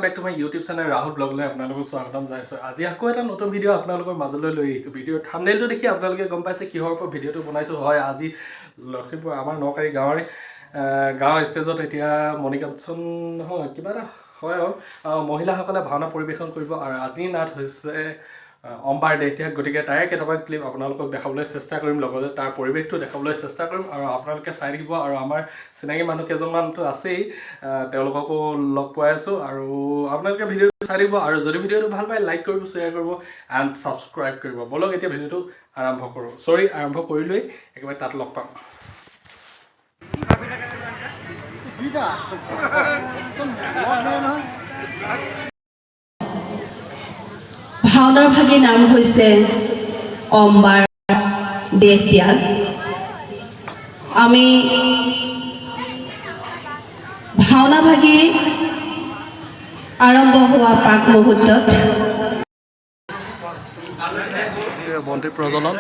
Back to my YouTube channel Rahul ব্লগলৈ আপোনালোকক স্বাগতম জনাইছোঁ। আজি আকৌ এটা নতুন ভিডিঅ' আপোনালোকৰ মাজলৈ লৈ আহিছোঁ। ভিডিঅ'ৰ থাম্বনেইলটো দেখি আপোনালোকে গম পাইছে কিহৰ ওপৰত ভিডিঅ'টো বনাইছোঁ। হয়, আজি লখিমপুৰ আমাৰ নকাৰী গাঁৱৰ ষ্টেজত এতিয়া মণিকাঞ্চন নহয় কিবা এটা হয় আৰু মহিলাসকলে ভাওনা পৰিৱেশন কৰিব আৰু আজি নাট হৈছে অম্বাৰ ডে। এতিয়া গতিকে তাৰে কেইটামান ক্লিপ আপোনালোকক দেখাবলৈ চেষ্টা কৰিম, লগতে তাৰ পৰিৱেশটো দেখাবলৈ চেষ্টা কৰিম আৰু আপোনালোকে চাই থাকিব। আৰু আমাৰ চিনাকি মানুহ কেইজনমানতো আছেই, তেওঁলোককো লগ পোৱাই আছোঁ আৰু আপোনালোকে ভিডিঅ'টো চাই দিব। আৰু যদি ভিডিঅ'টো ভাল পায় লাইক কৰিব, শ্বেয়াৰ কৰিব এণ্ড ছাবস্ক্ৰাইব কৰিব। বলক এতিয়া ভিডিঅ'টো আৰম্ভ কৰোঁ। আৰম্ভ কৰিলোৱেই, একেবাৰে তাত লগ পাম। ভাওনাৰ ভাগি নাম হৈছে অম্বাৰ দেহ ত্যাগ। আমি ভাওনা ভাগি আৰম্ভ হোৱা প্ৰাক মুহূৰ্তত বন্তি প্ৰজ্বলন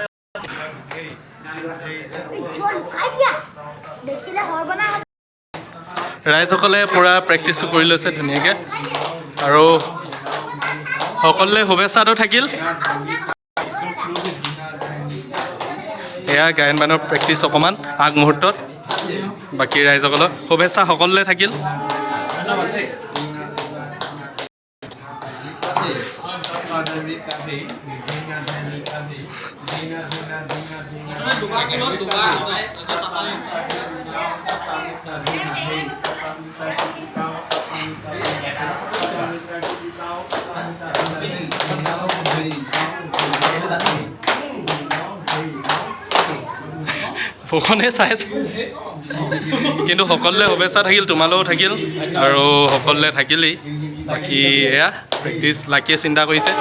ৰাইজসকলে পূৰা প্ৰেক্টিচটো কৰি লৈছে ধুনীয়াকৈ আৰু সকলোৱে শুভেচ্ছাটো থাকিল। এয়া গায়ন বায়নৰ প্ৰেক্টিচ অকণমান আগমুহূৰ্তত, বাকী ৰাইজসকলৰ শুভেচ্ছা সকলোলৈ থাকিল। ফুকনে চাইছে কিন্তু সকলোলৈ শুভেচ্ছা থাকিল, তোমালৈও থাকিল আৰু সকলোলৈ থাকিলেই। বাকী এয়া প্ৰেক্টিচ লাকিয়ে চিন্তা কৰিছে।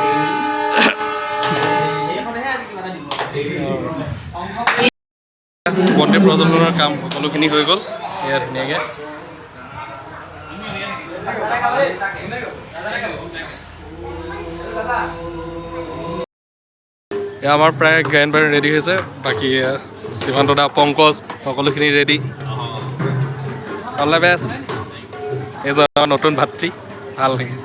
বন্তি প্ৰজ্বলনৰ কাম সকলোখিনি হৈ গ'ল। এয়া ধুনীয়াকৈ এয়া আমাৰ প্ৰায় গায়ন বায়ন ৰেডি হৈছে। বাকী শ্ৰীমন্ত দা, পংকজ সকলোখিনি ৰেডি। All the best. এজন নতুন ভাতৃ ভাল লাগে।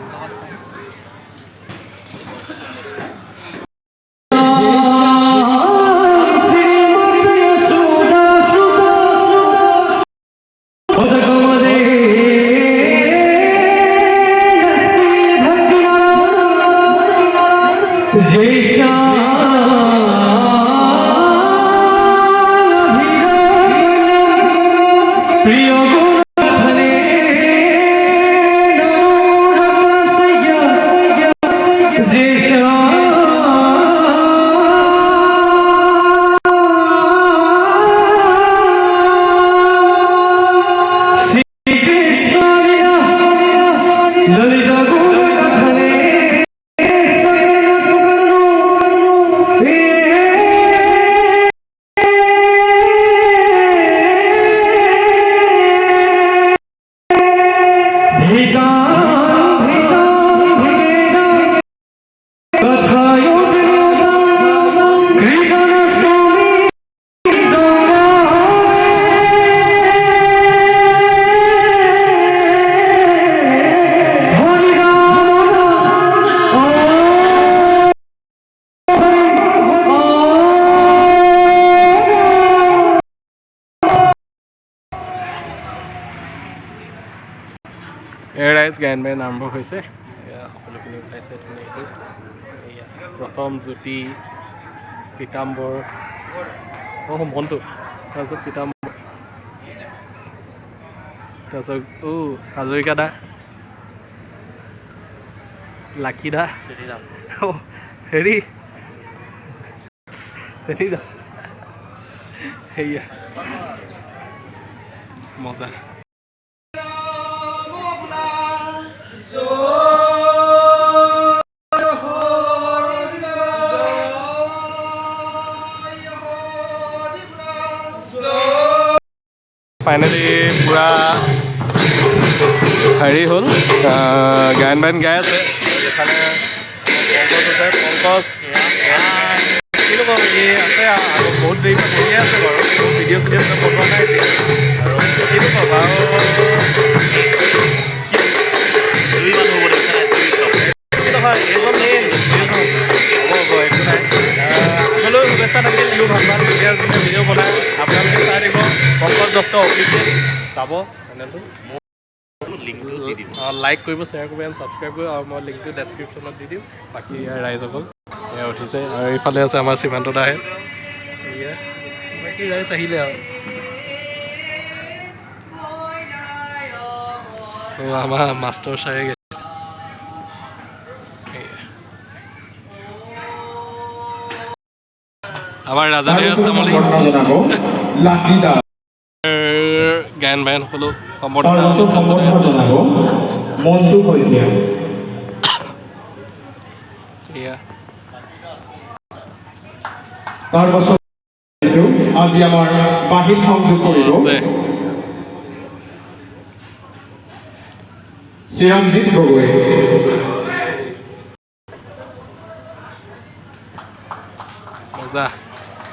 ৰাইজ গায়ন বায়ন আৰম্ভ হৈছে। এয়া সকলোখিনি ওলাইছে ধুনীয়াকৈ। এয়া প্ৰথম জ্যোতি, পীতাম্বৰ, মনটো, তাৰপিছত পীতাম্বৰ, তাৰপিছত হাজৰিকা দা, লাকি দা, হেৰি চেনি দা, সেয়া মজা। ফাইনেলি পূৰা হেৰি হ'ল, গায়ন বায়ন গাই আছে। এফালে পংকজ আছে, পংকজ কিনো ক'ম, আছে আৰু বহুত দেৰিকৈ বহিয়ে আছে বাৰু। ভিডিঅ' বনোৱা নাই আৰু কিনো ক'ম আৰু চাব চেনেলটো লিংকটো দি দিম লাইক কৰিব শ্বেয়াৰ কৰিব এণ্ড ছাবস্ক্ৰাইব কৰিব আৰু মই লিংকটো ডেছক্ৰিপশ্যনত দি দিম বাকী ৰাইজসকল এয়া উঠিছে আৰু এইফালে আছে আমাৰ সীমান্ত দাহে এয়া বাকী ৰাইজ আহিলে আৰু আমাৰ মাষ্টৰ ছাৰে গৈছে আমাৰ ৰাজা তামলী গায়ন বায়ন সকলো সম্বৰ্ধনা তাৰপাছত আজি আমাৰ বাহিৰ সংযোগ কৰিব চিৰঞ্জিত গগৈ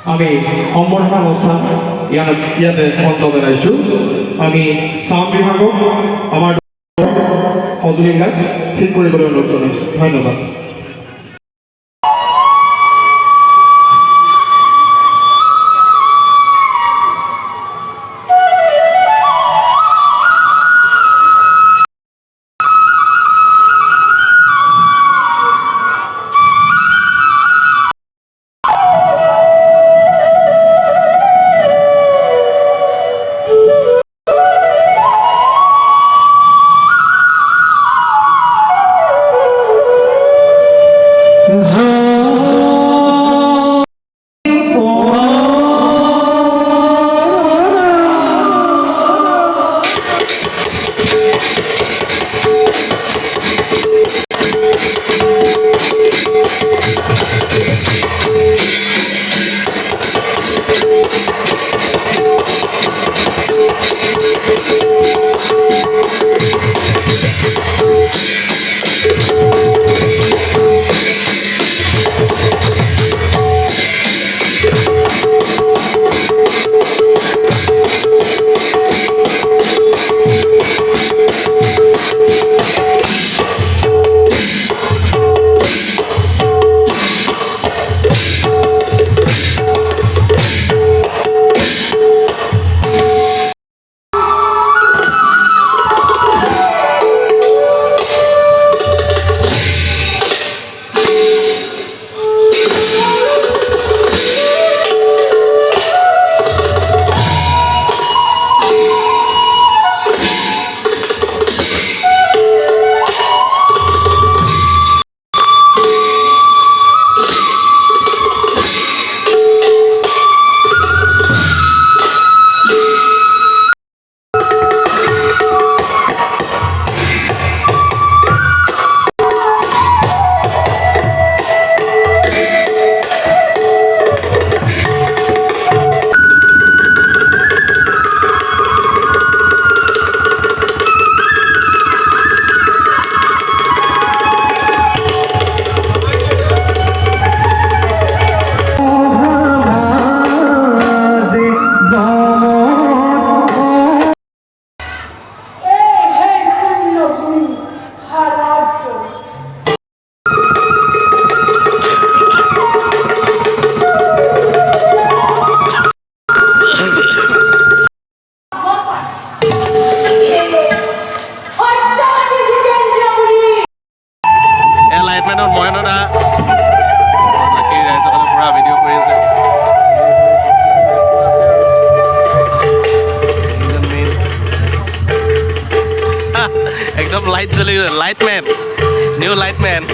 আমি সম্বৰ্ধনা অনুষ্ঠান ইয়াতে অন্ত পেলাইছোঁ আমি চাউণ্ড বিভাগক আমাৰ সঁজুলিবিলাক ঠিক কৰিবলৈ অনুৰোধ জনাইছোঁ ধন্যবাদ एकदम लाइट जली light man new light man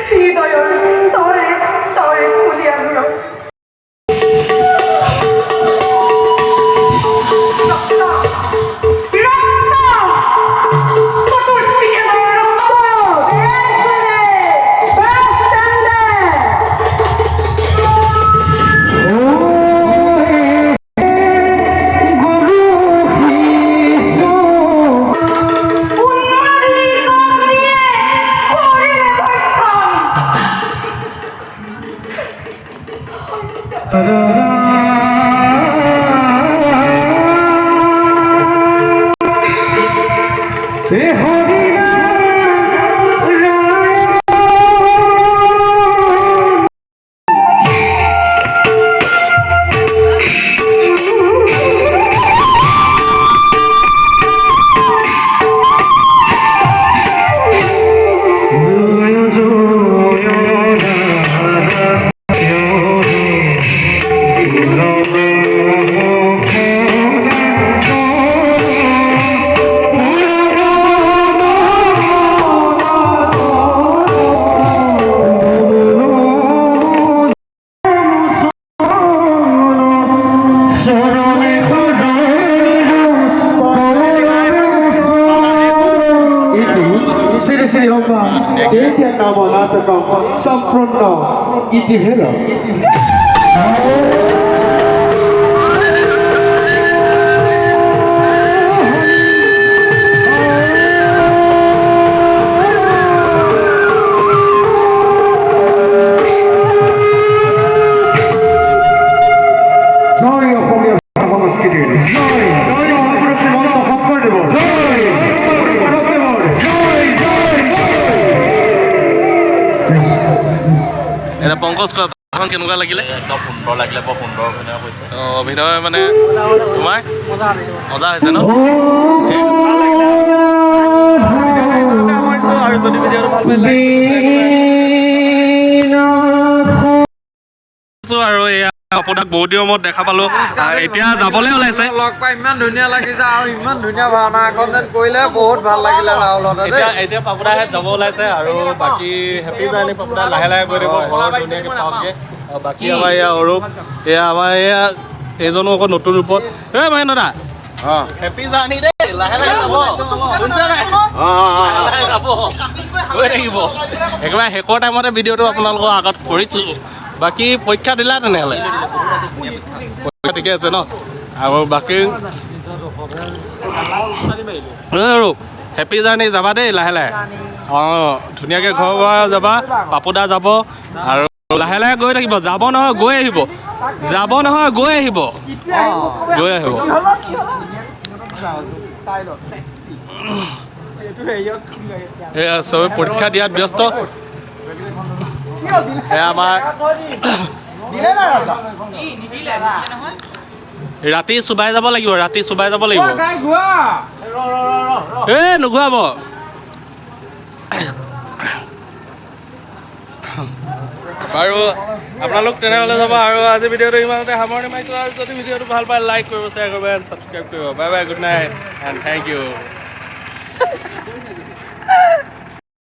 See by your stories. সম্পূর্ণ ইতিভেদ এটা পংকজ এখন কেনেকুৱা লাগিলে একদম সুন্দৰ লাগিলে বৰ সুন্দৰ অভিনয় কৰিছে অভিনয় মানে তোমাৰ মজা হৈছে ন আৰু যদি ভিডিঅ'টো ভাল পাইছে আৰু এয়া আপোনাক বহুত দিনৰ মূৰত দেখা পালো এতিয়া যাবলৈ ওলাইছে লগ পাই ইমান ধুনীয়া লাগিছে আৰু ইমান ধুনীয়া ভাওনা এখন যেন কৰিলে বহুত ভাল লাগিলে ৰাহুলতে এতিয়া পাপুদাহে যাব ওলাইছে আৰু বাকী হেপী জাৰ্ণি পাপুদা লাহে লাহে গৈ দিব ঘৰত ধুনীয়াকৈ পাওঁগৈ আৰু বাকী আমাৰ এয়া অৰূপ এয়া আমাৰ এয়া এইজনো আকৌ নতুন ৰূপত এই মহেন্দ্ৰ দা হেপী জাৰ্ণি দেই লাহে লাহে যাব শুনিছে নাই লাহে যাব গৈ থাকিব একেবাৰে শেষৰ টাইমতে ভিডিঅ'টো আপোনালোকৰ আগত কৰিছোঁ বাকী পৰীক্ষা দিলা তেনেহ'লে পৰীক্ষা ঠিকে আছে ন আৰু বাকী আৰু হেপী জাৰ্ণি যাবা দেই লাহে লাহে অঁ ধুনীয়াকৈ ঘৰৰ পৰা যাবা পাপুদা যাব আৰু লাহে লাহে গৈ থাকিব যাব নহয় গৈ আহিব যাব নহয় গৈ আহিব গৈ আহিব এয়া চবে পৰীক্ষা দিয়াত ব্যস্ত আমাৰ ৰাতি চুবাই যাব লাগিব ৰাতি চুবাই যাব লাগিব এই নুঘূৰাব বাৰু আপোনালোক তেনেহ'লে যাব আৰু আজি ভিডিঅ'টো ইমানতে সামৰণি মাৰিছোঁ আৰু যদি ভিডিঅ'টো ভাল পায় লাইক কৰিব শ্বেয়াৰ কৰিব এণ্ড ছাবস্ক্ৰাইব কৰিব bye bye good night and thank U